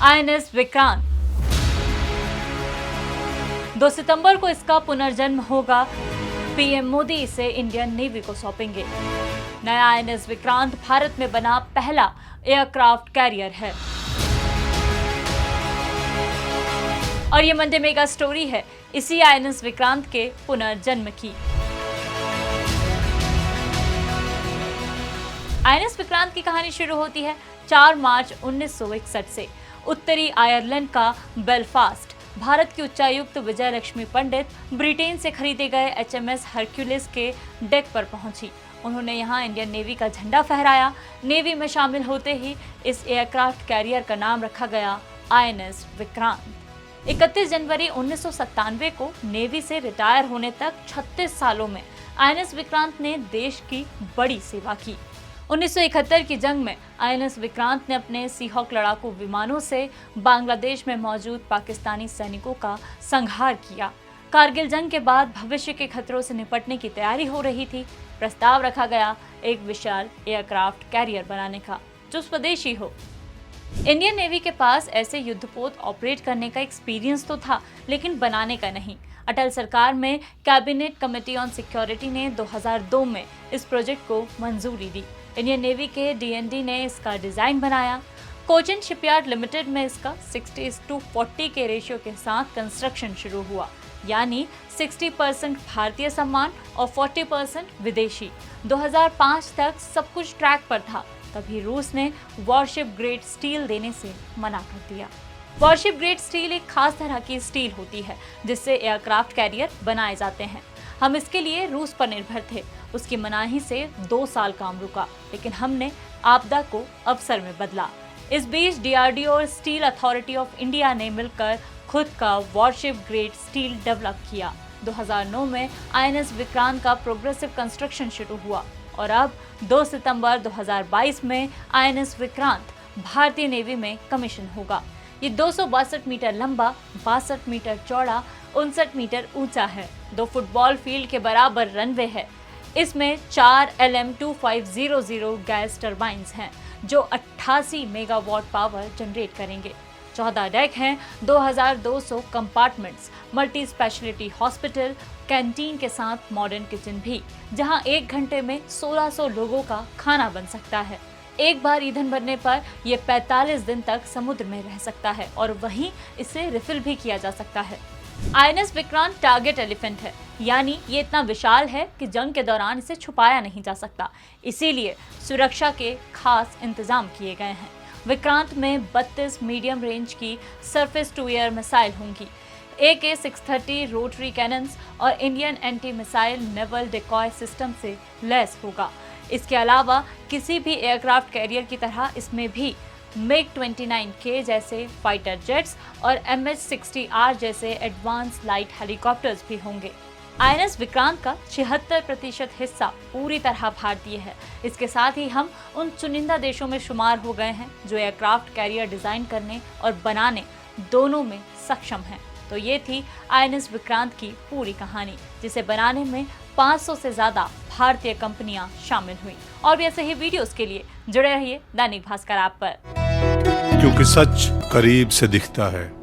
INS Vikrant. 2 सितंबर को इसका पुनर्जन्म होगा। पीएम मोदी इसे इंडियन नेवी को सौंपेंगे। नया आईएनएस विक्रांत भारत में बना पहला एयरक्राफ्ट कैरियर है। और ये मंडे मेगा स्टोरी है इसी आईएनएस विक्रांत के पुनर्जन्म की। आईएनएस विक्रांत की कहानी शुरू होती है 4 मार्च 1961 से। उत्तरी आयरलैंड का बेलफास्ट भारत की उच्चायुक्त विजय लक्ष्मी पंडित ब्रिटेन से खरीदे गए एचएमएस हरक्यूलिस के डेक पर पहुंची। उन्होंने यहां इंडियन नेवी का झंडा फहराया। नेवी में शामिल होते ही इस एयरक्राफ्ट कैरियर का नाम रखा गया आईएनएस विक्रांत। 31 जनवरी 1997 को नेवी से रिटायर होने तक 36 सालों में आईएनएस विक्रांत ने देश की बड़ी सेवा की। 1971 की जंग में आईएनएस विक्रांत ने अपने सीहॉक लड़ाकू विमानों से बांग्लादेश में मौजूद पाकिस्तानी सैनिकों का संहार किया। कारगिल जंग के बाद भविष्य के खतरों से निपटने की तैयारी हो रही थी। प्रस्ताव रखा गया एक विशाल एयरक्राफ्ट कैरियर बनाने का जो स्वदेशी हो। इंडियन नेवी के पास ऐसे युद्धपोत ऑपरेट करने का एक्सपीरियंस तो था, लेकिन बनाने का नहीं। अटल सरकार में कैबिनेट कमेटी ऑन सिक्योरिटी ने 2002 में इस प्रोजेक्ट को मंजूरी दी। इंडियन नेवी के डीएनडी ने इसका डिजाइन बनाया। कोचिन शिपयार्ड लिमिटेड में इसका 60:40 के रेशियो के साथ कंस्ट्रक्शन शुरू हुआ, यानी 60% भारतीय सम्मान और 40% विदेशी। 2005 तक सब कुछ ट्रैक पर था। तभी रूस ने वॉरशिप ग्रेड स्टील देने से मना कर दिया। वॉरशिप ग्रेड स्टील एक खास तरह की स्टील होती है जिससे एयरक्राफ्ट कैरियर बनाए जाते हैं। हम इसके लिए रूस पर निर्भर थे। उसकी मनाही से 2 साल काम रुका, लेकिन हमने आपदा को अवसर में बदला। इस बीच डीआरडीओ और स्टील अथॉरिटी ऑफ इंडिया ने मिलकर खुद का वॉरशिप ग्रेड स्टील डेवलप किया। 2009 में आईएनएस विक्रांत का प्रोग्रेसिव कंस्ट्रक्शन शुरू हुआ और अब 2 सितंबर 2022 में आईएनएस विक्रांत भारतीय नेवी में कमीशन होगा। ये 262 मीटर लंबा, 62 मीटर चौड़ा, 59 मीटर ऊंचा है। 2 फुटबॉल फील्ड के बराबर रनवे है। इसमें 4 LM-2500 गैस टर्बाइन्स हैं जो 88 मेगावाट पावर जनरेट करेंगे। 14 डेक हैं, 2200 compartments, multi speciality hospital, canteen के साथ मॉडर्न किचन भी, जहां 1 घंटे में 1600 लोगों का खाना बन सकता है। एक बार ईंधन भरने पर यह 45 दिन तक समुद्र में रह सकता है और वहीं इसे रिफिल भी किया जा सकता है। आईएनएस विक्रांत टारगेट एलिफेंट है, यानी ये इतना विशाल है कि जंग के दौरान इसे छुपाया नहीं जा सकता। इसीलिए सुरक्षा के खास इंतजाम किए गए हैं। विक्रांत में 32 मीडियम रेंज की सरफेस टू एयर मिसाइल होंगी, AK-630 रोटरी कैनन्स और Indian anti missile naval decoy system से लैस होगा। इसके अलावा किसी भी एयरक्राफ्ट कैरियर की तरह इसमें भी MiG-29K जैसे फाइटर जेट्स और MH-60R जैसे एडवांस लाइट हेलीकॉप्टर्स भी होंगे। आईएनएस विक्रांत का 76% हिस्सा पूरी तरह भारतीय है। इसके साथ ही हम उन चुनिंदा देशों में शुमार हो गए हैं जो एयरक्राफ्ट कैरियर डिजाइन करने और बनाने दोनों में सक्षम हैं। तो ये थी आईएनएस विक्रांत की पूरी कहानी, जिसे बनाने में 500 से ज्यादा भारतीय कंपनियां शामिल हुई। और भी ऐसे ही वीडियोस के लिए जुड़े रहिए दैनिक भास्कर ऐप पर, क्योंकि सच करीब से दिखता है।